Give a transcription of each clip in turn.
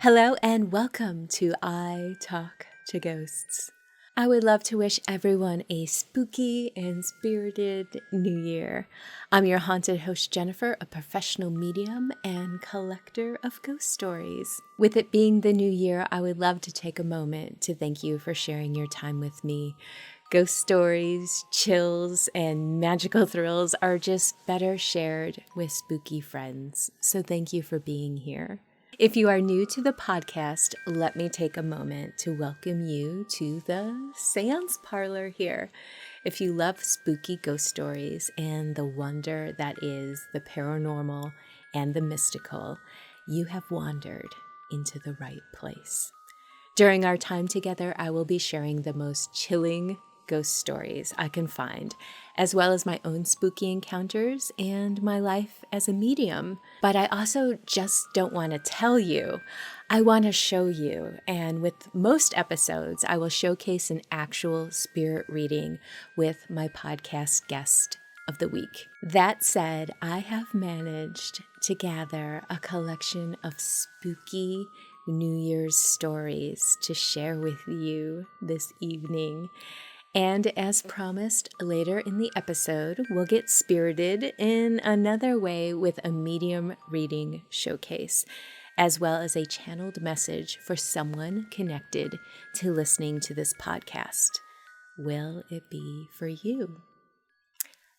Hello and welcome to I Talk to Ghosts. I would love to wish everyone a spooky and spirited new year. I'm your haunted host, Jennifer, a professional medium and collector of ghost stories. With it being the new year, I would love to take a moment to thank you for sharing your time with me. Ghost stories, chills, and magical thrills are just better shared with spooky friends. So thank you for being here. If you are new to the podcast, let me take a moment to welcome you to the Seance Parlor here. If you love spooky ghost stories and the wonder that is the paranormal and the mystical, you have wandered into the right place. During our time together, I will be sharing the most chilling ghost stories I can find, as well as my own spooky encounters and my life as a medium. But I also just don't want to tell you. I want to show you. And with most episodes, I will showcase an actual spirit reading with my podcast guest of the week. That said, I have managed to gather a collection of spooky New Year's stories to share with you this evening. And as promised, later in the episode, we'll get spirited in another way with a medium reading showcase, as well as a channeled message for someone connected to listening to this podcast. Will it be for you?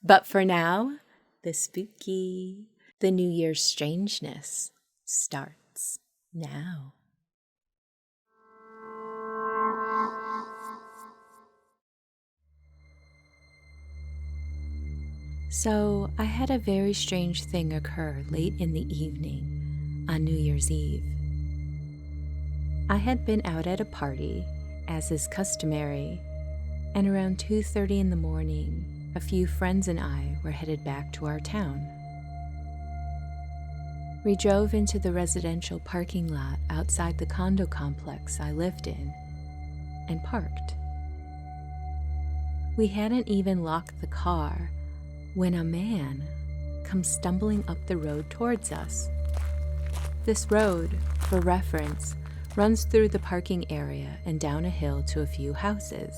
But for now, the spooky, the New Year's strangeness starts now. So, I had a very strange thing occur late in the evening on New Year's Eve. I had been out at a party, as is customary, and around 2:30 in the morning, a few friends and I were headed back to our town. We drove into the residential parking lot outside the condo complex I lived in and parked. We hadn't even locked the car when a man comes stumbling up the road towards us. This road, for reference, runs through the parking area and down a hill to a few houses.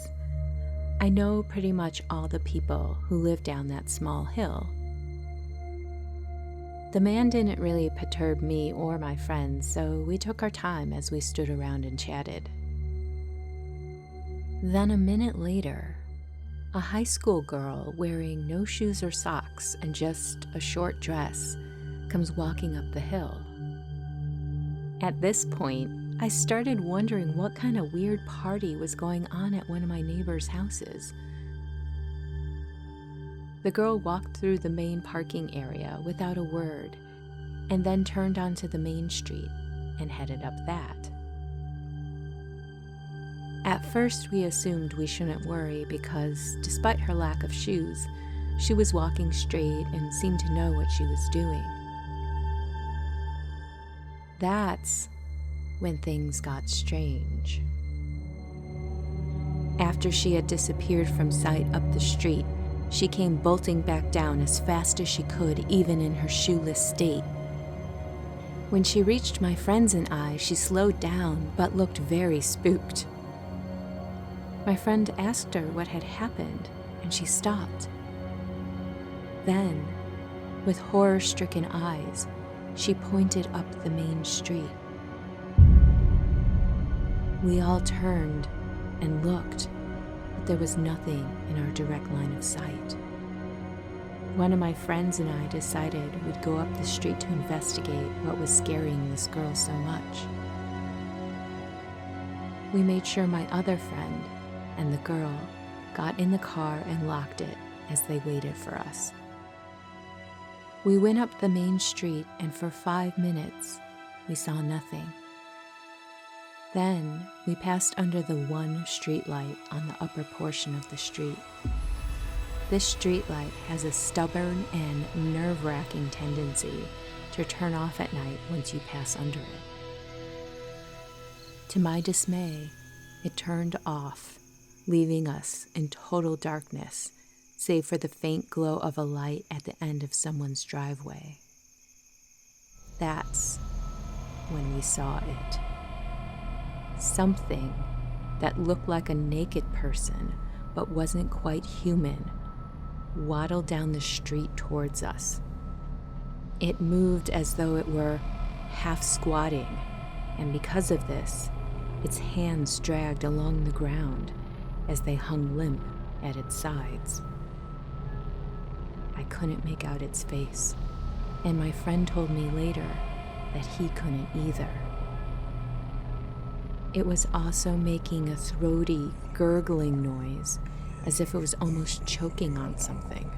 I know pretty much all the people who live down that small hill. The man didn't really perturb me or my friends, so we took our time as we stood around and chatted. Then a minute later, a high school girl wearing no shoes or socks and just a short dress comes walking up the hill. At this point, I started wondering what kind of weird party was going on at one of my neighbors' houses. The girl walked through the main parking area without a word and then turned onto the main street and headed up that. At first, we assumed we shouldn't worry because, despite her lack of shoes, she was walking straight and seemed to know what she was doing. That's when things got strange. After she had disappeared from sight up the street, she came bolting back down as fast as she could, even in her shoeless state. When she reached my friends and I, she slowed down but looked very spooked. My friend asked her what had happened, and she stopped. Then, with horror-stricken eyes, she pointed up the main street. We all turned and looked, but there was nothing in our direct line of sight. One of my friends and I decided we'd go up the street to investigate what was scaring this girl so much. We made sure my other friend and the girl got in the car and locked it as they waited for us. We went up the main street, and for 5 minutes, we saw nothing. Then we passed under the one streetlight on the upper portion of the street. This streetlight has a stubborn and nerve-wracking tendency to turn off at night once you pass under it. To my dismay, it turned off, leaving us in total darkness, save for the faint glow of a light at the end of someone's driveway. That's when we saw it. something that looked like a naked person but wasn't quite human waddled down the street towards us. It moved as though it were half squatting, and because of this, its hands dragged along the ground as they hung limp at its sides. I couldn't make out its face, and my friend told me later that he couldn't either. It was also making a throaty, gurgling noise, as if it was almost choking on something.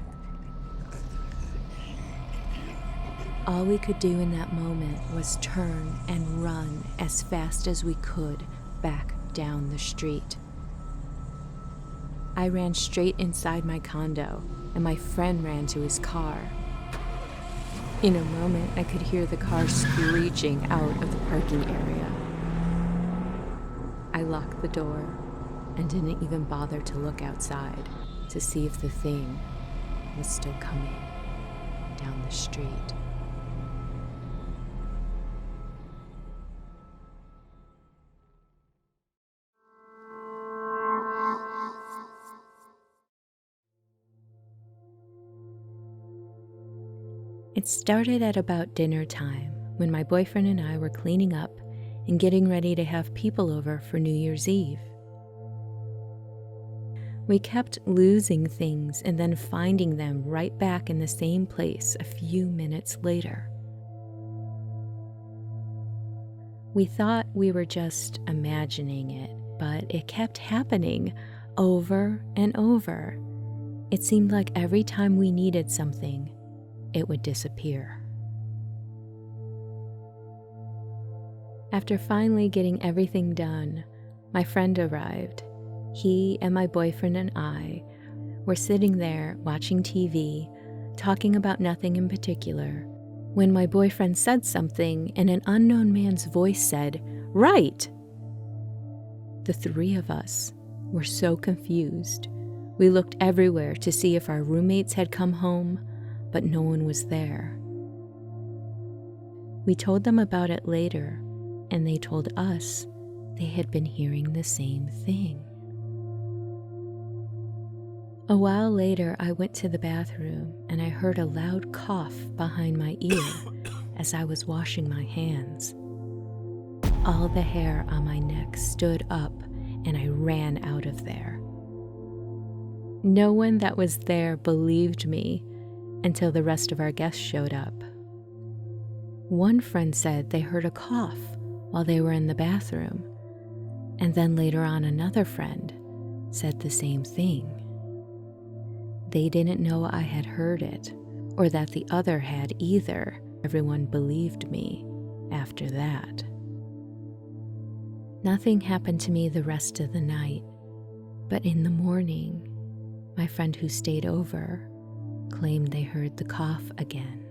All we could do in that moment was turn and run as fast as we could back down the street. I ran straight inside my condo, and my friend ran to his car. In a moment, I could hear the car screeching out of the parking area. I locked the door and didn't even bother to look outside to see if the thing was still coming down the street. It started at about dinner time when my boyfriend and I were cleaning up and getting ready to have people over for New Year's Eve. We kept losing things and then finding them right back in the same place a few minutes later. We thought we were just imagining it, but it kept happening over and over. It seemed like every time we needed something, it would disappear. After finally getting everything done, my friend arrived. He and my boyfriend and I were sitting there watching TV, talking about nothing in particular, when my boyfriend said something and an unknown man's voice said, "Right!" The three of us were so confused. We looked everywhere to see if our roommates had come home, but no one was there. We told them about it later, and they told us they had been hearing the same thing. A while later, I went to the bathroom and I heard a loud cough behind my ear as I was washing my hands. All the hair on my neck stood up and I ran out of there. No one that was there believed me until the rest of our guests showed up. One friend said they heard a cough while they were in the bathroom, and then later on another friend said the same thing. They didn't know I had heard it, or that the other had either. Everyone believed me after that. Nothing happened to me the rest of the night, but in the morning, my friend who stayed over claimed they heard the cough again.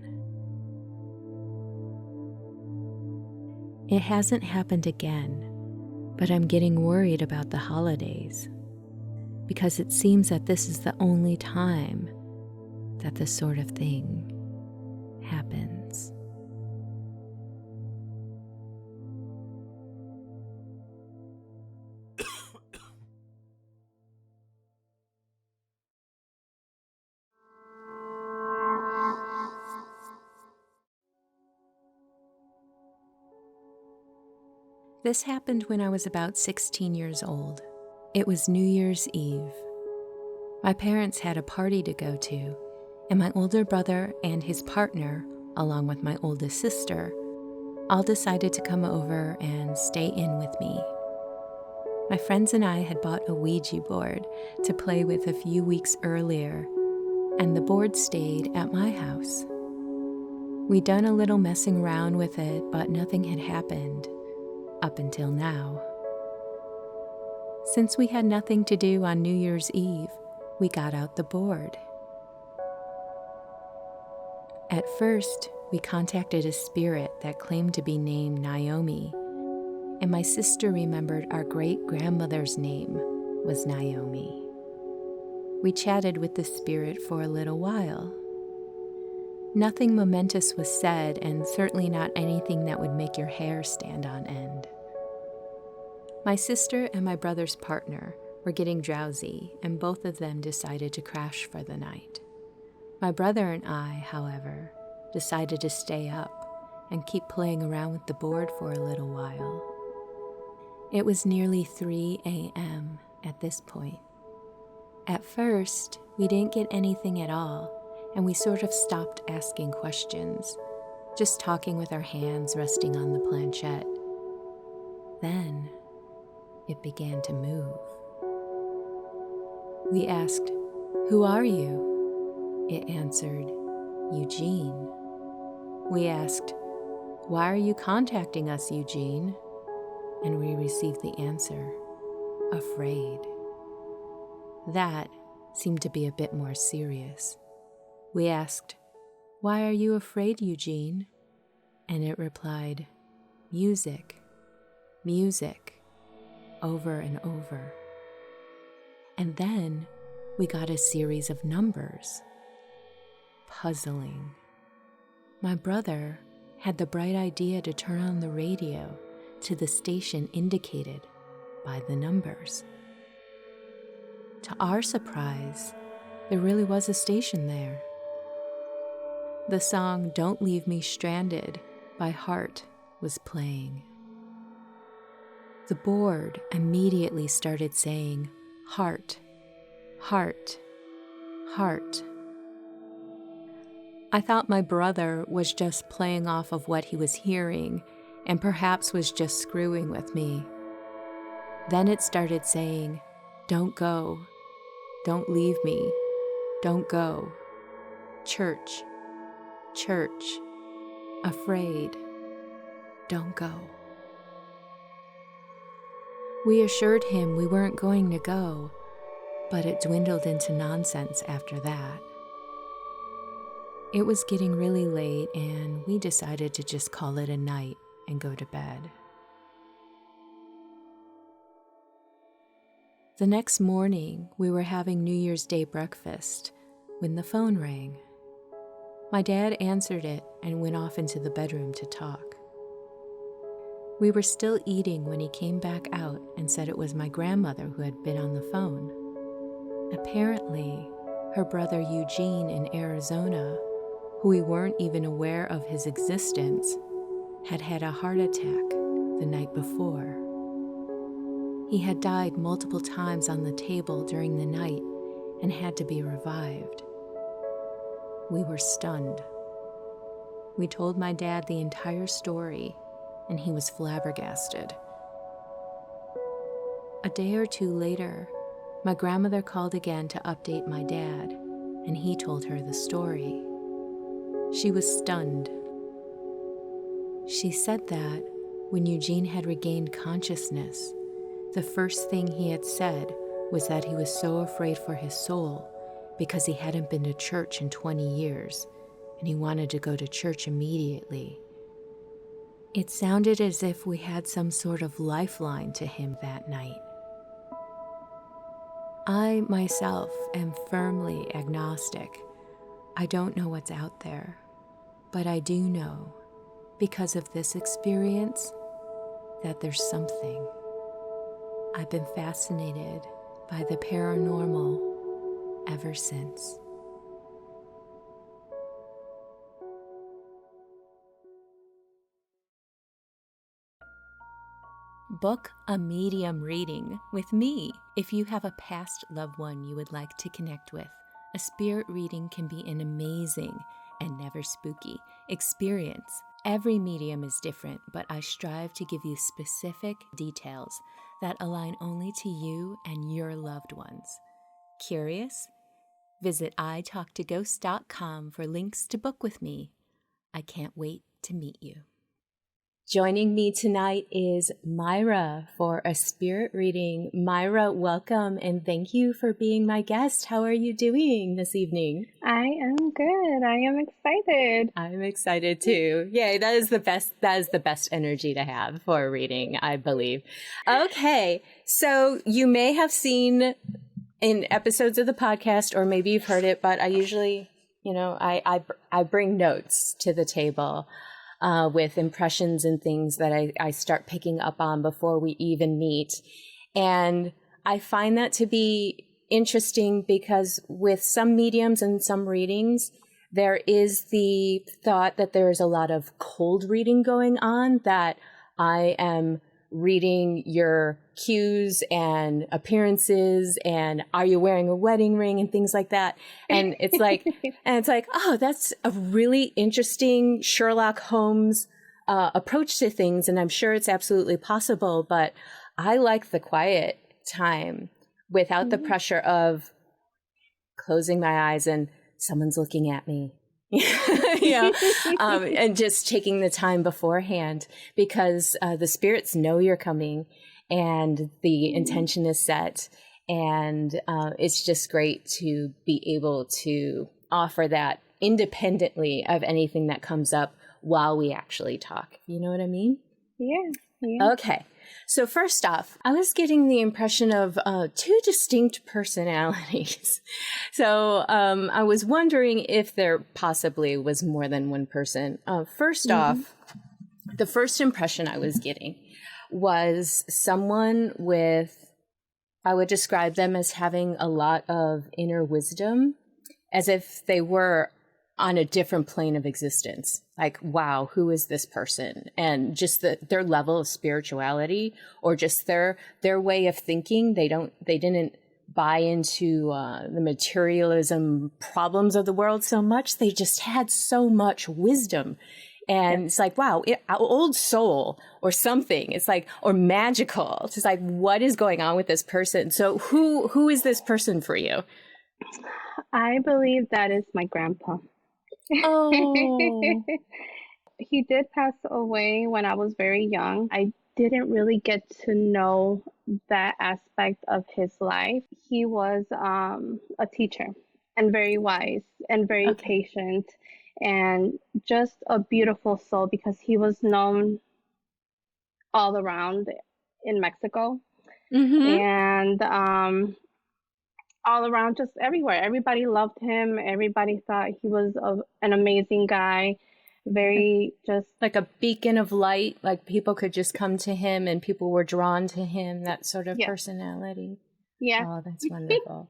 It hasn't happened again, but I'm getting worried about the holidays, because it seems that this is the only time that this sort of thing happens. This happened when I was about 16 years old. It was New Year's Eve. My parents had a party to go to, and my older brother and his partner, along with my oldest sister, all decided to come over and stay in with me. My friends and I had bought a Ouija board to play with a few weeks earlier, and the board stayed at my house. We'd done a little messing around with it, but nothing had happened up until now. Since we had nothing to do on New Year's Eve, we got out the board. At first, we contacted a spirit that claimed to be named Naomi, and my sister remembered our great-grandmother's name was Naomi. We chatted with the spirit for a little while. Nothing momentous was said, and certainly not anything that would make your hair stand on end. My sister and my brother's partner were getting drowsy, and both of them decided to crash for the night. My brother and I, however, decided to stay up and keep playing around with the board for a little while. It was nearly 3 a.m. at this point. At first, we didn't get anything at all, and we sort of stopped asking questions, just talking with our hands resting on the planchette. Then, it began to move. We asked, "Who are you?" It answered, "Eugene." We asked, "Why are you contacting us, Eugene?" And we received the answer, "Afraid." That seemed to be a bit more serious. We asked, "Why are you afraid, Eugene?" And it replied, "Music, music," over and over. And then we got a series of numbers. Puzzling. My brother had the bright idea to turn on the radio to the station indicated by the numbers. To our surprise, there really was a station there. The song "Don't Leave Me Stranded" by Heart was playing. The board immediately started saying, "Heart, heart, heart." I thought my brother was just playing off of what he was hearing and perhaps was just screwing with me. Then it started saying, "Don't go, don't leave me, don't go, church, church, afraid, don't go." We assured him we weren't going to go, but it dwindled into nonsense after that. It was getting really late, and we decided to just call it a night and go to bed. The next morning, we were having New Year's Day breakfast when the phone rang. My dad answered it and went off into the bedroom to talk. We were still eating when he came back out and said it was my grandmother who had been on the phone. Apparently, her brother Eugene in Arizona, who we weren't even aware of his existence, had had a heart attack the night before. He had died multiple times on the table during the night and had to be revived. We were stunned. We told my dad the entire story, and he was flabbergasted. A day or two later, my grandmother called again to update my dad, and he told her the story. She was stunned. She said that when Eugene had regained consciousness, the first thing he had said was that he was so afraid for his soul because he hadn't been to church in 20 years, and he wanted to go to church immediately. It sounded as if we had some sort of lifeline to him that night. I myself am firmly agnostic. I don't know what's out there, but I do know, because of this experience, that there's something. I've been fascinated by the paranormal ever since. Book a medium reading with me. If you have a past loved one you would like to connect with, a spirit reading can be an amazing and never spooky experience. Every medium is different, but I strive to give you specific details that align only to you and your loved ones. Curious? Visit italktoghosts.com for links to book with me. I can't wait to meet you. Joining me tonight is Mayra for a spirit reading. Mayra, welcome, and thank you for being my guest. How are you doing this evening? I am good. I am excited. I'm excited too. Yay, that is the best energy to have for a reading, I believe. Okay, so you may have seen in episodes of the podcast, or maybe you've heard it, but I usually, I bring notes to the table. with impressions and things that I start picking up on before we even meet. And I find that to be interesting because with some mediums and some readings, there is the thought that there's a lot of cold reading going on, that I am reading your cues and appearances and are you wearing a wedding ring and things like that. And it's like, oh, that's a really interesting Sherlock Holmes approach to things. And I'm sure it's absolutely possible, but I like the quiet time without the pressure of closing my eyes and someone's looking at me. And just taking the time beforehand, because the spirits know you're coming and the intention is set. And it's just great to be able to offer that independently of anything that comes up while we actually talk. You know what I mean? Yeah. Okay. So first off, I was getting the impression of two distinct personalities. So I was wondering if there possibly was more than one person. First off, the first impression I was getting was someone with, I would describe them as having a lot of inner wisdom, as if they were on a different plane of existence. Like, wow, who is this person? And just their level of spirituality, or just their way of thinking. They didn't buy into the materialism problems of the world so much. They just had so much wisdom. And it's like, wow, old soul or something. It's like, or magical. It's just like, what is going on with this person? So who is this person for you? I believe that is my grandpa. Oh. He did pass away when I was very young. I didn't really get to know that aspect of his life. He was a teacher and very wise and very patient and just a beautiful soul, because he was known all around in Mexico and all around, just everywhere. Everybody loved him. Everybody thought he was an amazing guy. Very just like a beacon of light, like people could just come to him and people were drawn to him, that sort of personality. Yeah. Oh, that's wonderful.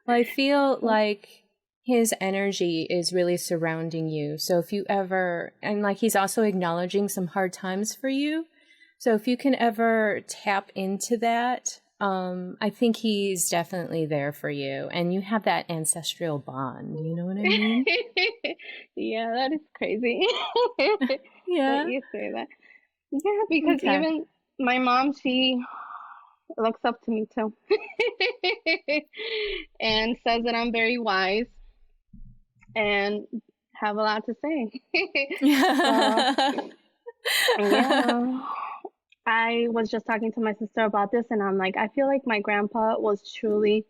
Well, I feel like his energy is really surrounding you. So if you ever, and like he's also acknowledging some hard times for you. So if you can ever tap into that, I think he's definitely there for you, and you have that ancestral bond. You know what I mean? Yeah, that is crazy. Yeah. That you say that. Yeah, because even my mom, she looks up to me too, and says that I'm very wise and have a lot to say. So, yeah. I was just talking to my sister about this, and I'm like, I feel like my grandpa was truly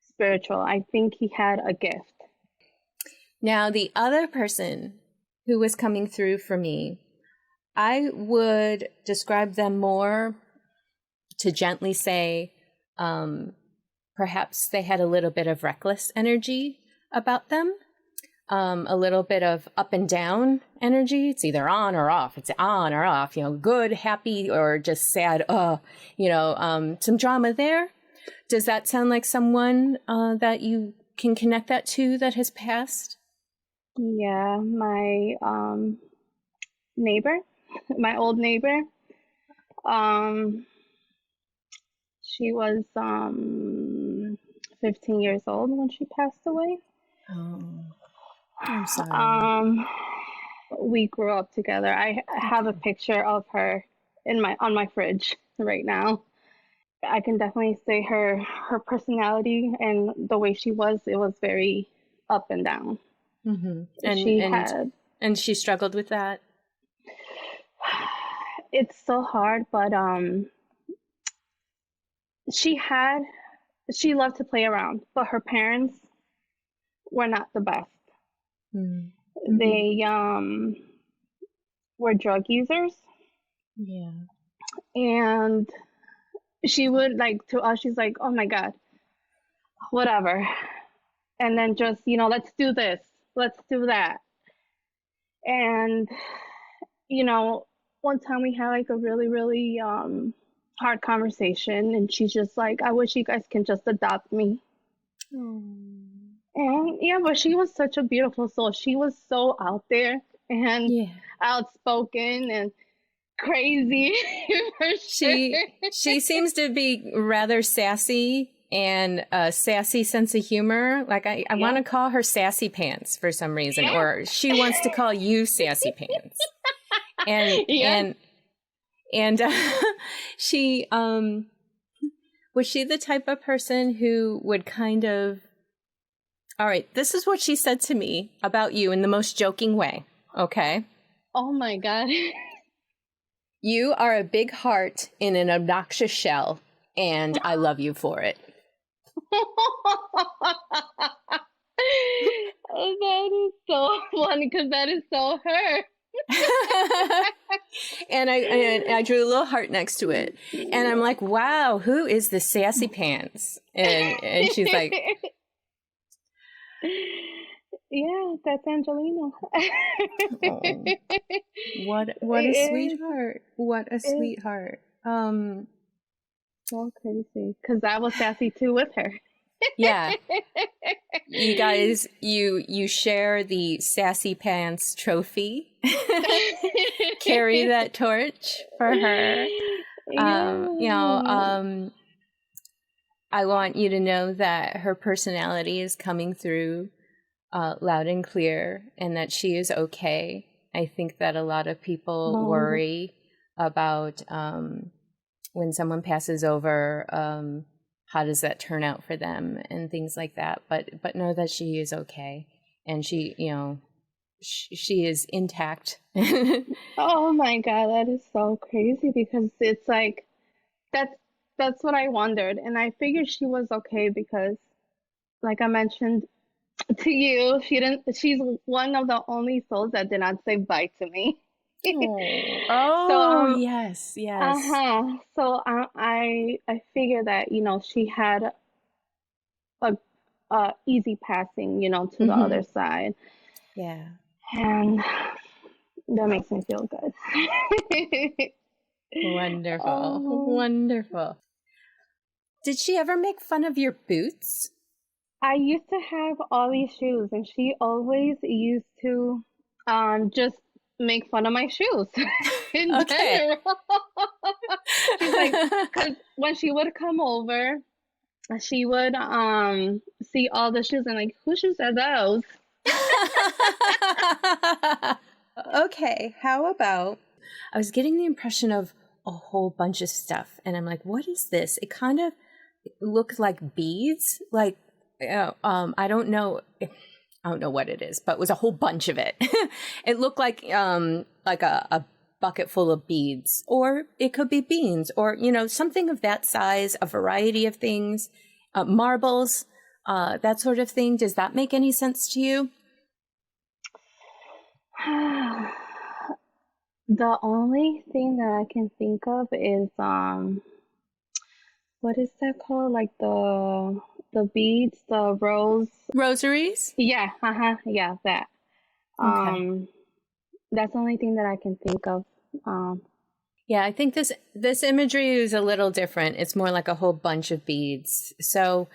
spiritual. I think he had a gift. Now, the other person who was coming through for me, I would describe them more to gently say, perhaps they had a little bit of reckless energy about them. A little bit of up and down energy. It's either on or off. It's on or off, good, happy, or just sad. Some drama there. Does that sound like someone that you can connect that to that has passed? Yeah, my neighbor, my old neighbor, she was 15 years old when she passed away. Oh. I'm sorry. We grew up together. I have a picture of her on my fridge right now. I can definitely say her personality and the way she was, it was very up and down. And she struggled with that. It's so hard, but she loved to play around, but her parents were not the best. Mm-hmm. They were drug users. Yeah. And she would, like, to us, she's like, oh my God, whatever. And then just, let's do this, let's do that. And, you know, one time we had like a really, really hard conversation, and she's just like, I wish you guys can just adopt me. Oh. And yeah, but she was such a beautiful soul. She was so out there and Yeah. outspoken and crazy for sure. She seems to be rather sassy and a sassy sense of humor. Like I Yeah. want to call her Sassy Pants for some reason, Yeah. or she wants to call you Sassy Pants. And Yeah. and she was she the type of person who would kind of, all right, this is what she said to me about you in the most joking way, okay? Oh my God. You are a big heart in an obnoxious shell, and I love you for it. That is so funny because that is so her. And I drew a little heart next to it, and I'm like, wow, who is the Sassy Pants? And she's like, yeah, that's Angelina. oh, what a sweetheart, what a sweetheart. So crazy because I was sassy too with her. Yeah, you guys, you share the Sassy Pants trophy. Carry that torch for her. Yeah. I want you to know that her personality is coming through loud and clear, and that she is okay. I think that a lot of people worry about when someone passes over, how does that turn out for them and things like that. But know that she is okay, and she, she is intact. Oh my God, that is so crazy because it's like that's what I wondered, and I figured she was okay because, like I mentioned to you, she's one of the only souls that did not say bye to me. Oh, So yes. so I figured that she had a easy passing to the other side. Yeah. And that makes me feel good. Wonderful. Wonderful. Did she ever make fun of your boots? I used to have all these shoes, and she always used to just make fun of my shoes in general. She's like, because when she would come over, she would see all the shoes and like, whose shoes are those? Okay, how about, I was getting the impression of a whole bunch of stuff, and I'm like, what is this? It kind of looked like beads, like I don't know what it is, but it was a whole bunch of it. It looked like a bucket full of beads, or it could be beans, or something of that size, a variety of things, marbles, that sort of thing. Does that make any sense to you? The only thing that I can think of is what is that called? Like the beads, the Rosaries? Yeah, yeah, that. Okay. That's the only thing that I can think of. Yeah, I think this imagery is a little different. It's more like a whole bunch of beads. So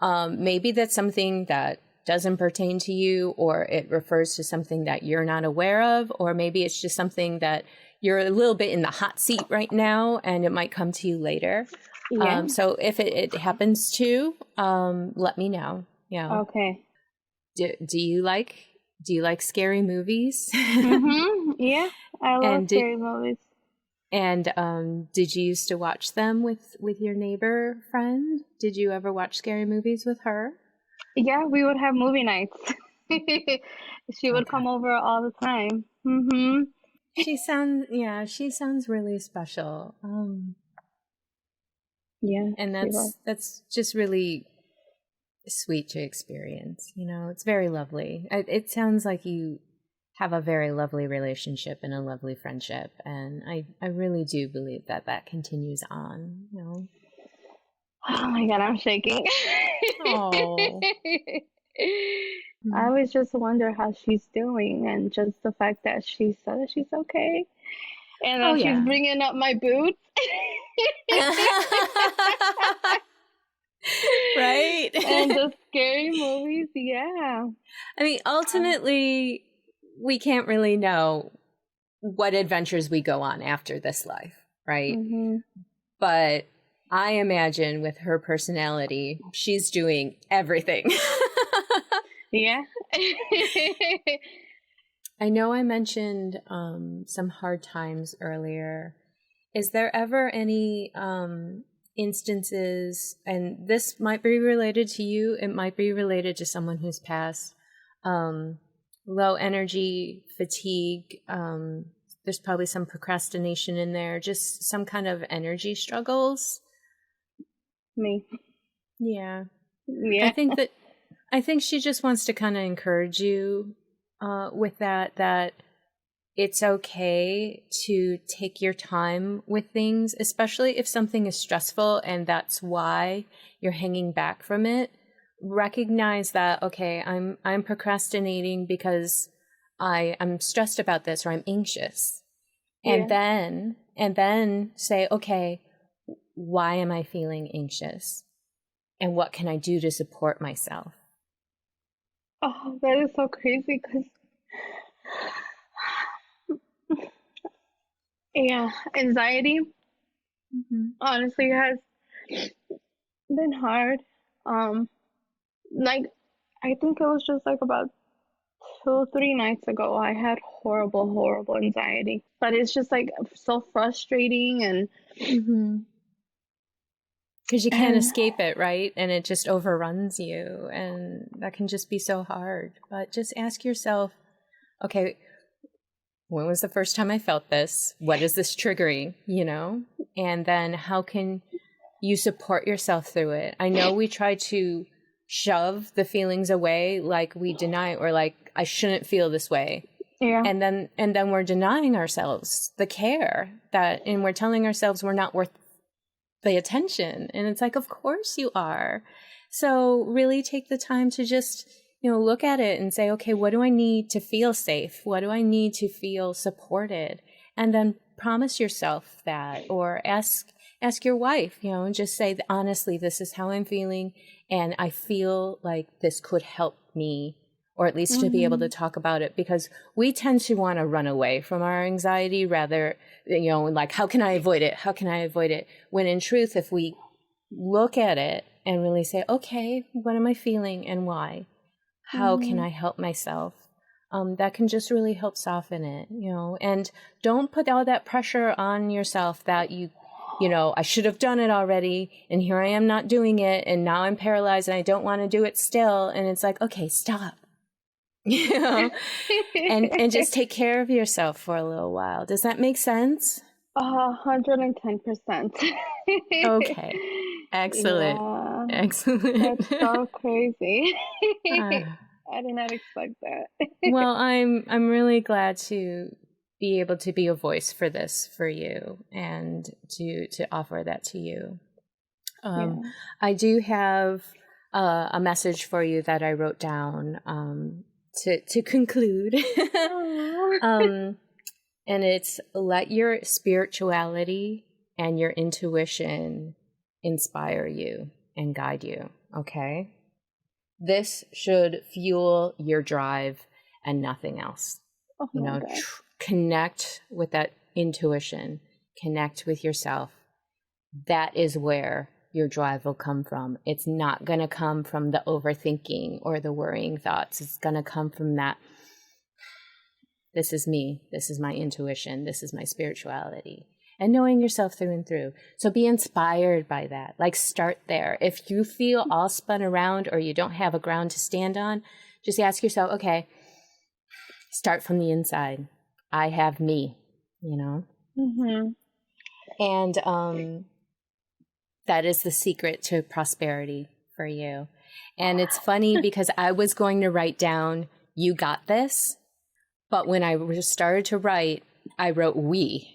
maybe that's something that doesn't pertain to you, or it refers to something that you're not aware of, or maybe it's just something that you're a little bit in the hot seat right now and it might come to you later. Yeah. So if it happens to, let me know. Yeah. Okay. Do you like scary movies? Yeah, I love scary movies. And did you used to watch them with your neighbor friend? Did you ever watch scary movies with her? Yeah, we would have movie nights. She would come over all the time. She sounds really special. Yeah, and that's just really sweet to experience. It's very lovely. It sounds like you have a very lovely relationship and a lovely friendship, and I really do believe that continues on. Oh my God, I'm shaking. Oh. I always just wonder how she's doing, and just the fact that she said that she's okay. And Oh, then she's yeah. bringing up my boots. Right? And the scary movies, yeah. I mean, ultimately, we can't really know what adventures we go on after this life, right? Mm-hmm. But I imagine with her personality, she's doing everything. Yeah. I know I mentioned some hard times earlier. Is there ever any instances, and this might be related to you, it might be related to someone who's passed, low energy, fatigue, there's probably some procrastination in there, just some kind of energy struggles? Me. Yeah. Yeah. I think she just wants to kind of encourage you with that it's okay to take your time with things, especially if something is stressful and that's why you're hanging back from it. Recognize that, okay, I'm procrastinating because I'm stressed about this, or I'm anxious. Yeah. And then say, okay, why am I feeling anxious? And what can I do to support myself? Oh, that is so crazy because, yeah, anxiety honestly has been hard. Um, like, I think it was just like about 2, 3 nights ago, I had horrible, horrible anxiety. But it's just like so frustrating Mm-hmm. Because you can't and escape it, right? And it just overruns you. And that can just be so hard. But just ask yourself, okay, when was the first time I felt this? What is this triggering, you know? And then how can you support yourself through it? I know we try to shove the feelings away, like we deny, or like, I shouldn't feel this way. yeah. And then we're denying ourselves the care and we're telling ourselves we're not worth the attention. And it's like, of course you are. So really take the time to just, look at it and say, okay, what do I need to feel safe? What do I need to feel supported? And then promise yourself that, or ask your wife, and just say, honestly, this is how I'm feeling. And I feel like this could help me, or at least to be able to talk about it, because we tend to want to run away from our anxiety rather, like, how can I avoid it? How can I avoid it? When in truth, if we look at it and really say, okay, what am I feeling and why? How can I help myself? That can just really help soften it, and don't put all that pressure on yourself that I should have done it already, and here I am not doing it, and now I'm paralyzed and I don't want to do it still. And it's like, okay, stop. And just take care of yourself for a little while. Does that make sense? 110%. Okay. Excellent. Yeah, Excellent. that's so crazy. Uh, I did not expect that. well, I'm really glad to be able to be a voice for this for you, and to offer that to you. Yeah. I do have a message for you that I wrote down to conclude. Aw. And it's, let your spirituality and your intuition inspire you and guide you, okay? This should fuel your drive and nothing else. Oh my God. Connect with that intuition, connect with yourself. That is where your drive will come from. It's not going to come from the overthinking or the worrying thoughts. It's going to come from that, this is me, this is my intuition, this is my spirituality, and knowing yourself through and through. So be inspired by that. Like, start there. If you feel all spun around or you don't have a ground to stand on, just ask yourself, okay, start from the inside. I have me, And that is the secret to prosperity for you. And it's funny because I was going to write down, you got this. But when I started to write, I wrote we.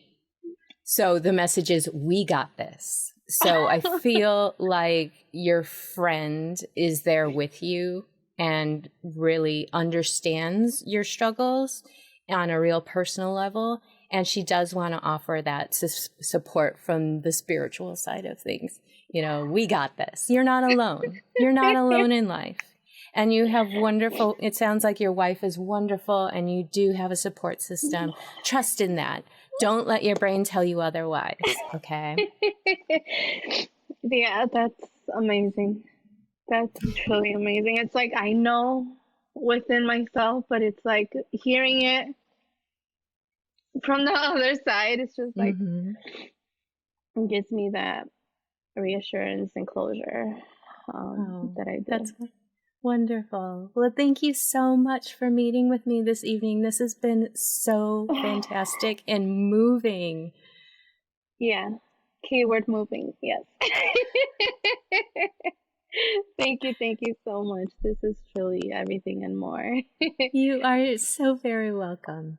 So the message is, we got this. So I feel like your friend is there with you and really understands your struggles on a real personal level. And she does want to offer that support from the spiritual side of things. You know, we got this. You're not alone. You're not alone in life. And you have wonderful, it sounds like your wife is wonderful and you do have a support system. Trust in that. Don't let your brain tell you otherwise, okay? Yeah, that's amazing. That's truly amazing. It's like I know within myself, but it's like hearing it from the other side, it's just like it gives me that reassurance and closure that I did. That's wonderful. Well, thank you so much for meeting with me this evening. This has been so fantastic and moving. Yeah. Keyword moving. Yes. Thank you so much. This is truly everything and more. You are so very welcome.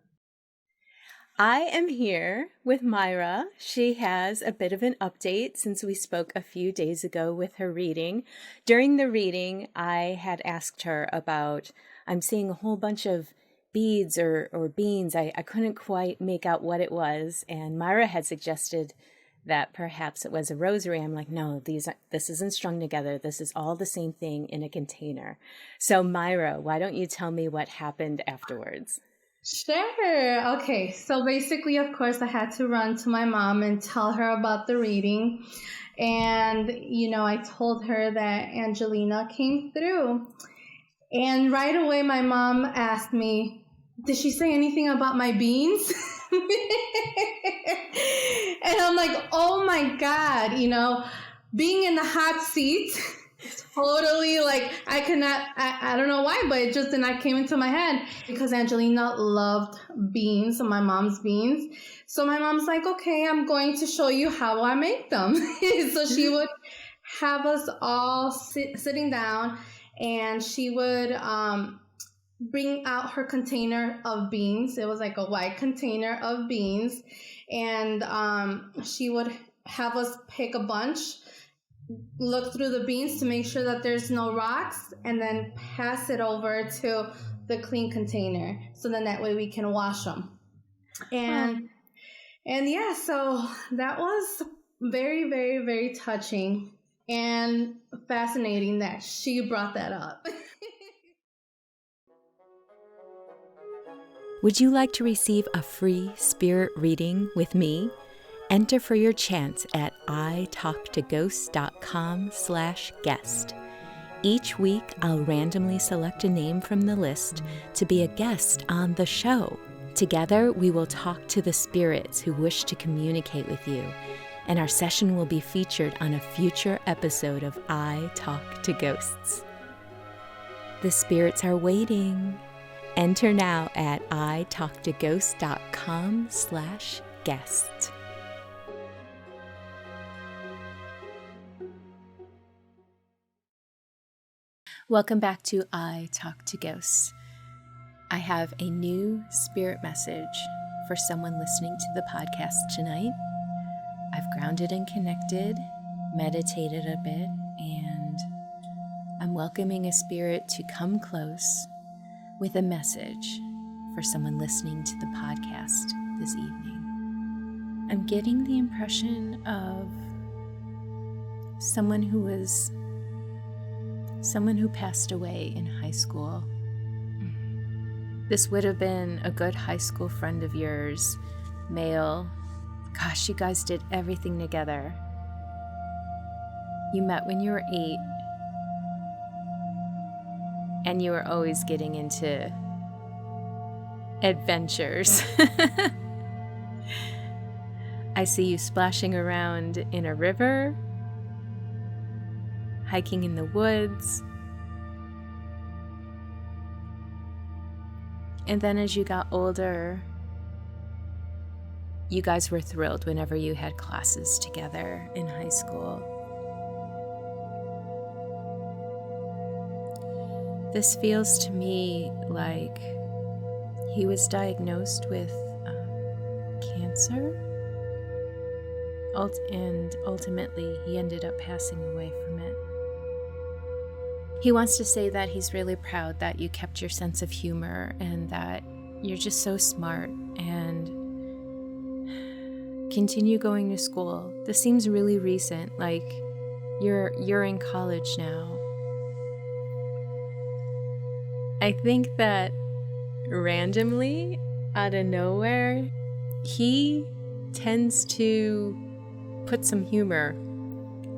I am here with Mayra. She has a bit of an update since we spoke a few days ago with her reading. During the reading, I had asked her about, I'm seeing a whole bunch of beads or beans. I couldn't quite make out what it was. And Mayra had suggested that perhaps it was a rosary. I'm like, no, this isn't strung together. This is all the same thing in a container. So Mayra, why don't you tell me what happened afterwards? Sure. Okay. So basically, of course, I had to run to my mom and tell her about the reading. And, I told her that Angelina came through. And right away, my mom asked me, did she say anything about my beans? And I'm like, oh my God, being in the hot seat. Totally, like, I don't know why, but it just did not came into my head because Angelina loved beans, my mom's beans. So my mom's like, okay, I'm going to show you how I make them. So she would have us all sitting down and she would bring out her container of beans. It was like a white container of beans. And she would have us pick a bunch, look through the beans to make sure that there's no rocks, and then pass it over to the clean container so then that way we can wash them. And yeah, so that was very, very, very touching and fascinating that she brought that up. Would you like to receive a free spirit reading with me? Enter for your chance at italktoghosts.com/guest. Each week, I'll randomly select a name from the list to be a guest on the show. Together, we will talk to the spirits who wish to communicate with you, and our session will be featured on a future episode of I Talk to Ghosts. The spirits are waiting. Enter now at italktoghosts.com/guest. Welcome back to I Talk to Ghosts. I have a new spirit message for someone listening to the podcast tonight. I've grounded and connected, meditated a bit, and I'm welcoming a spirit to come close with a message for someone listening to the podcast this evening. I'm getting the impression of someone who passed away in high school. This would have been a good high school friend of yours, male. Gosh, you guys did everything together. You met when you were 8, and you were always getting into adventures. I see you splashing around in a river, hiking in the woods. And then as you got older, you guys were thrilled whenever you had classes together in high school. This feels to me like he was diagnosed with cancer, and ultimately he ended up passing away from it. He wants to say that he's really proud that you kept your sense of humor and that you're just so smart and continue going to school. This seems really recent, like you're in college now. I think that randomly, out of nowhere, he tends to put some humor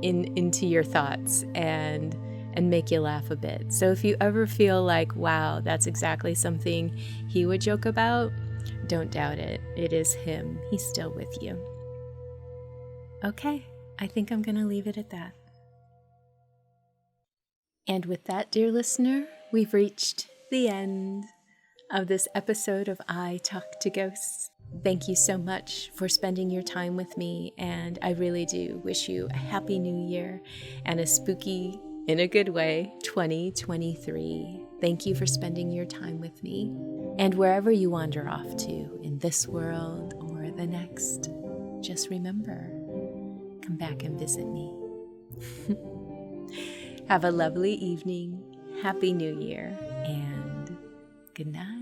into your thoughts and make you laugh a bit. So if you ever feel like, wow, that's exactly something he would joke about, don't doubt it. It is him. He's still with you. Okay, I think I'm going to leave it at that. And with that, dear listener, we've reached the end of this episode of I Talk to Ghosts. Thank you so much for spending your time with me, and I really do wish you a happy new year and a spooky, in a good way, 2023. Thank you for spending your time with me. And wherever you wander off to in this world or the next, just remember, come back and visit me. Have a lovely evening, happy new year, and good night.